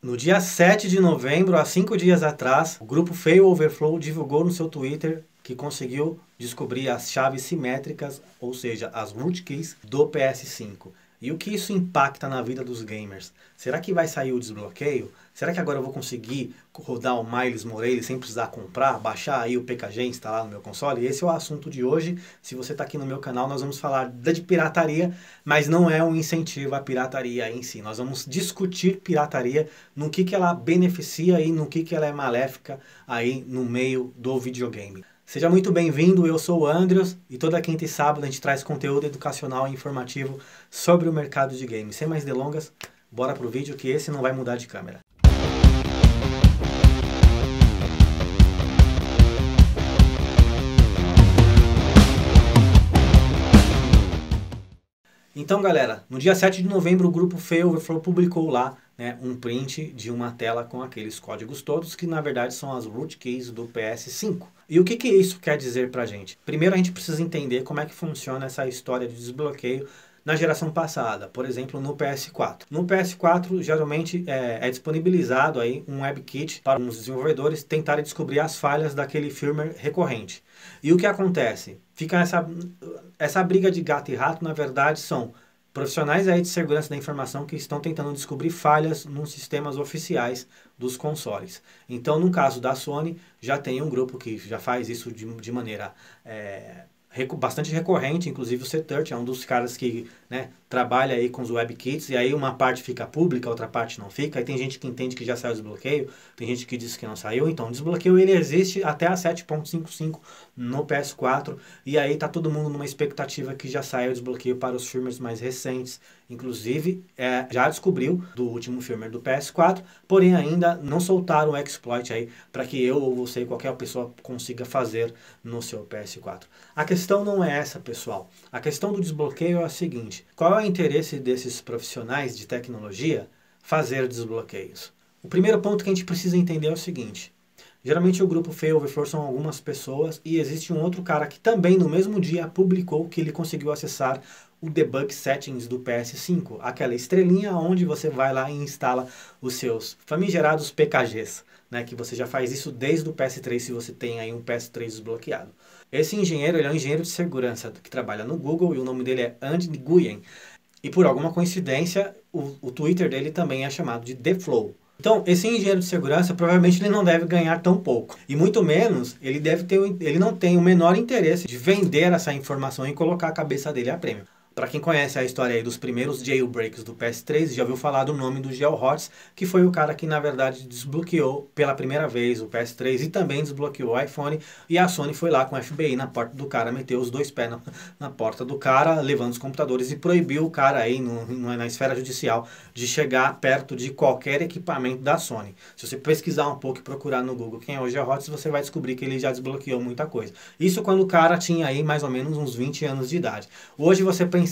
No dia 7 de novembro, há 5 dias atrás, o grupo Failoverflow divulgou no seu Twitter que conseguiu descobrir as chaves simétricas, ou seja, as rootkeys do PS5. E o que isso impacta na vida dos gamers? Será que vai sair o desbloqueio? Será que agora eu vou conseguir rodar o Miles Morales sem precisar comprar, baixar aí o PKG e instalar no meu console? Esse é o assunto de hoje. Se você está aqui no meu canal, nós vamos falar de pirataria, mas não é um incentivo à pirataria em si. Nós vamos discutir pirataria, no que ela beneficia e no que ela é maléfica aí no meio do videogame. Seja muito bem-vindo, eu sou o Andreas e toda quinta e sábado a gente traz conteúdo educacional e informativo sobre o mercado de games. Sem mais delongas, bora pro vídeo que esse não vai mudar de câmera. Então galera, no dia 7 de novembro o grupo Failoverflow publicou lá um print de uma tela com aqueles códigos todos que na verdade são as rootkeys do PS5. E o que isso quer dizer pra gente? Primeiro a gente precisa entender como é que funciona essa história de desbloqueio na geração passada, por exemplo no PS4. No PS4 geralmente é disponibilizado aí um WebKit para os desenvolvedores tentarem descobrir as falhas daquele firmware recorrente. E o que acontece? Fica essa briga de gato e rato, na verdade são profissionais aí de segurança da informação que estão tentando descobrir falhas nos sistemas oficiais dos consoles. Então, no caso da Sony, já tem um grupo que já faz isso de maneira bastante recorrente, inclusive o C30 é um dos caras que trabalha aí com os WebKits, e aí uma parte fica pública, outra parte não fica, aí tem gente que entende que já saiu o desbloqueio, tem gente que diz que não saiu, então o desbloqueio ele existe até a 7.55 no PS4, e aí tá todo mundo numa expectativa que já saia o desbloqueio para os firmwares mais recentes, inclusive já descobriu do último firmware do PS4, porém ainda não soltaram o exploit aí para que eu ou você, qualquer pessoa consiga fazer no seu PS4. A questão não é essa, pessoal. A questão do desbloqueio é a seguinte: qual é o interesse desses profissionais de tecnologia fazer desbloqueios? O primeiro ponto que a gente precisa entender é o seguinte: geralmente o grupo Failoverflow são algumas pessoas e existe um outro cara que também no mesmo dia publicou que ele conseguiu acessar o debug settings do PS5, aquela estrelinha onde você vai lá e instala os seus famigerados PKGs, que você já faz isso desde o PS3 se você tem aí um PS3 desbloqueado. Esse engenheiro, ele é um engenheiro de segurança que trabalha no Google e o nome dele é Andy Nguyen. E por alguma coincidência, o Twitter dele também é chamado de TheFlow. Então, esse engenheiro de segurança provavelmente ele não deve ganhar tão pouco. E muito menos, ele não tem o menor interesse de vender essa informação e colocar a cabeça dele a prêmio. Para quem conhece a história aí dos primeiros jailbreaks do PS3, já ouviu falar do nome do GeoHots, que foi o cara que na verdade desbloqueou pela primeira vez o PS3 e também desbloqueou o iPhone, e a Sony foi lá com o FBI na porta do cara, meteu os dois pés na porta do cara, levando os computadores e proibiu o cara aí na esfera judicial de chegar perto de qualquer equipamento da Sony. Se você pesquisar um pouco e procurar no Google quem é o GeoHots, você vai descobrir que ele já desbloqueou muita coisa. Isso quando o cara tinha aí mais ou menos uns 20 anos de idade. Hoje você pensar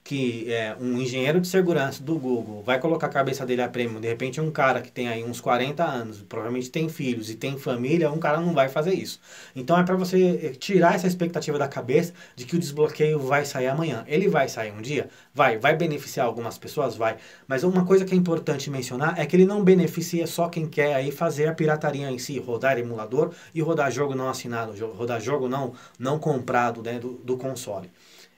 que um engenheiro de segurança do Google vai colocar a cabeça dele a prêmio, de repente um cara que tem aí uns 40 anos, provavelmente tem filhos e tem família, um cara não vai fazer isso. Então é para você tirar essa expectativa da cabeça de que o desbloqueio vai sair amanhã. Ele vai sair um dia? Vai beneficiar algumas pessoas? Vai. Mas uma coisa que é importante mencionar é que ele não beneficia só quem quer aí fazer a pirataria em si, rodar emulador e rodar jogo não assinado, rodar jogo não comprado do console.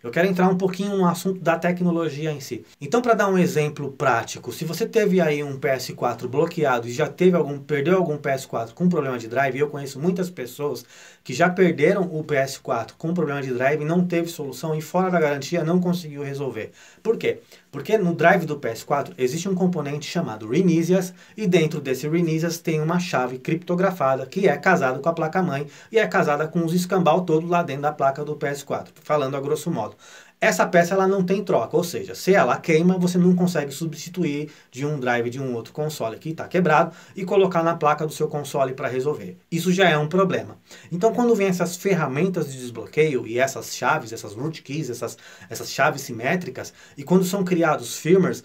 Eu quero entrar um pouquinho no assunto da tecnologia em si. Então, para dar um exemplo prático, se você teve aí um PS4 bloqueado e já perdeu algum PS4 com problema de drive, eu conheço muitas pessoas que já perderam o PS4 com problema de drive e não teve solução e fora da garantia não conseguiu resolver. Por quê? Porque no drive do PS4 existe um componente chamado Renísias e dentro desse Renísias tem uma chave criptografada que é casada com a placa-mãe e é casada com os escambau todos lá dentro da placa do PS4, falando a grosso modo. Essa peça ela não tem troca, ou seja, se ela queima, você não consegue substituir de um drive de um outro console que está quebrado e colocar na placa do seu console para resolver. Isso já é um problema. Então, quando vem essas ferramentas de desbloqueio e essas chaves, essas rootkeys, essas chaves simétricas, e quando são criados firmwares,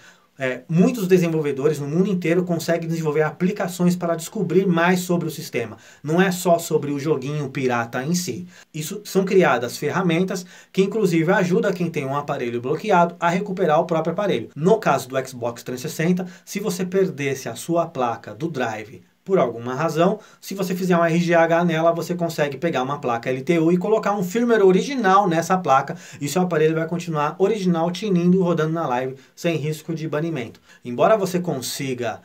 muitos desenvolvedores no mundo inteiro conseguem desenvolver aplicações para descobrir mais sobre o sistema. Não é só sobre o joguinho pirata em si. Isso são criadas ferramentas que inclusive ajudam quem tem um aparelho bloqueado a recuperar o próprio aparelho. No caso do Xbox 360, se você perdesse a sua placa do drive por alguma razão, se você fizer um RGH nela, você consegue pegar uma placa LTU e colocar um firmware original nessa placa e seu aparelho vai continuar original, tinindo, rodando na live, sem risco de banimento. Embora você consiga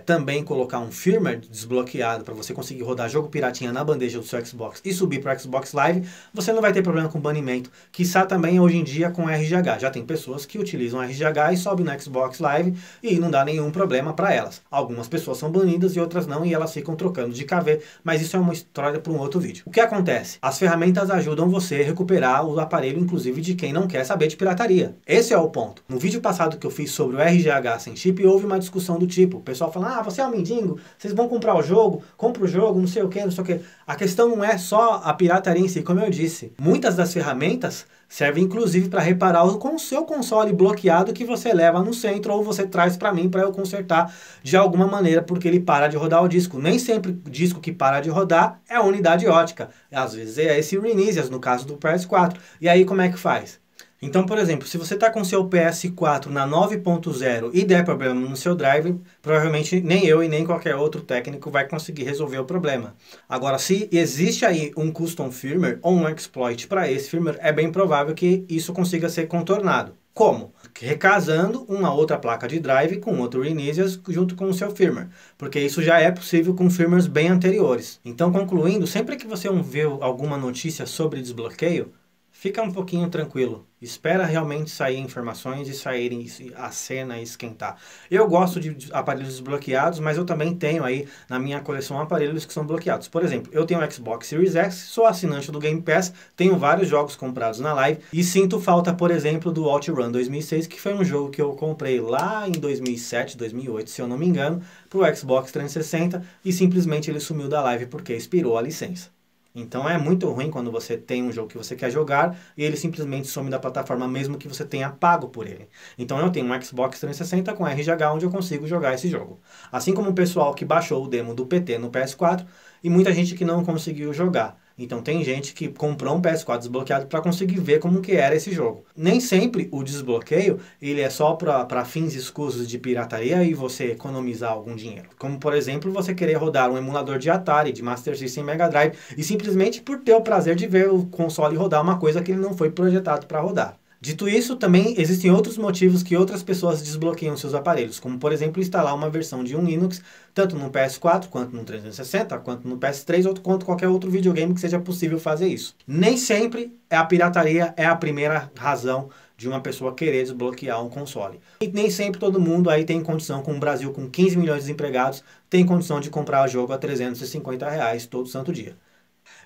também colocar um firmware desbloqueado para você conseguir rodar jogo piratinha na bandeja do seu Xbox e subir para o Xbox Live, você não vai ter problema com banimento, quiçá também hoje em dia com RGH. Já tem pessoas que utilizam RGH e sobem no Xbox Live e não dá nenhum problema para elas. Algumas pessoas são banidas e outras não, e elas ficam trocando de KV, mas isso é uma história para um outro vídeo. O que acontece? As ferramentas ajudam você a recuperar o aparelho, inclusive de quem não quer saber de pirataria. Esse é o ponto. No vídeo passado que eu fiz sobre o RGH sem chip, houve uma discussão do tipo, o pessoal falando, você é um mendigo, vocês vão comprar o jogo, compra o jogo, não sei o que, não sei o que. A questão não é só a pirataria em si, como eu disse. Muitas das ferramentas servem inclusive para reparar o seu console bloqueado que você leva no centro ou você traz para mim para eu consertar de alguma maneira porque ele para de rodar o disco. Nem sempre o disco que para de rodar é a unidade ótica. Às vezes é esse Renízias, no caso do PS4. E aí como é que faz? Então, por exemplo, se você está com seu PS4 na 9.0 e der problema no seu drive, provavelmente nem eu e nem qualquer outro técnico vai conseguir resolver o problema. Agora, se existe aí um custom firmware ou um exploit para esse firmware, é bem provável que isso consiga ser contornado. Como? Recasando uma outra placa de drive com outro Renízias junto com o seu firmware, porque isso já é possível com firmwares bem anteriores. Então, concluindo, sempre que você vê alguma notícia sobre desbloqueio, fica um pouquinho tranquilo. Espera realmente sair informações e saírem a cena e esquentar. Eu gosto de aparelhos desbloqueados, mas eu também tenho aí na minha coleção aparelhos que são bloqueados. Por exemplo, eu tenho o Xbox Series X, sou assinante do Game Pass, tenho vários jogos comprados na live e sinto falta, por exemplo, do OutRun 2006, que foi um jogo que eu comprei lá em 2007, 2008, se eu não me engano, para o Xbox 360 e simplesmente ele sumiu da live porque expirou a licença. Então é muito ruim quando você tem um jogo que você quer jogar e ele simplesmente some da plataforma mesmo que você tenha pago por ele. Então eu tenho um Xbox 360 com RGH onde eu consigo jogar esse jogo. Assim como o pessoal que baixou o demo do PT no PS4 e muita gente que não conseguiu jogar. Então tem gente que comprou um PS4 desbloqueado para conseguir ver como que era esse jogo. Nem sempre o desbloqueio ele é só para fins escusos de pirataria e você economizar algum dinheiro. Como por exemplo você querer rodar um emulador de Atari, de Master System, Mega Drive e simplesmente por ter o prazer de ver o console rodar uma coisa que ele não foi projetado para rodar. Dito isso, também existem outros motivos que outras pessoas desbloqueiam seus aparelhos, como por exemplo instalar uma versão de um Linux, tanto no PS4, quanto no 360, quanto no PS3, ou quanto qualquer outro videogame que seja possível fazer isso. Nem sempre a pirataria é a primeira razão de uma pessoa querer desbloquear um console. E nem sempre todo mundo aí tem condição, com o Brasil com 15 milhões de desempregados, tem condição de comprar o jogo a R$350 todo santo dia.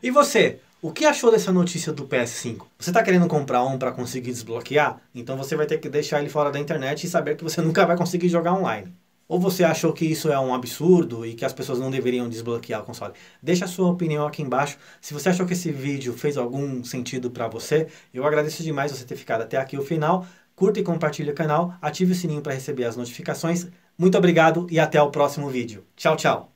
E você? O que achou dessa notícia do PS5? Você está querendo comprar um para conseguir desbloquear? Então você vai ter que deixar ele fora da internet e saber que você nunca vai conseguir jogar online. Ou você achou que isso é um absurdo e que as pessoas não deveriam desbloquear o console? Deixa a sua opinião aqui embaixo. Se você achou que esse vídeo fez algum sentido para você, eu agradeço demais você ter ficado até aqui o final. Curta e compartilhe o canal, ative o sininho para receber as notificações. Muito obrigado e até o próximo vídeo. Tchau, tchau!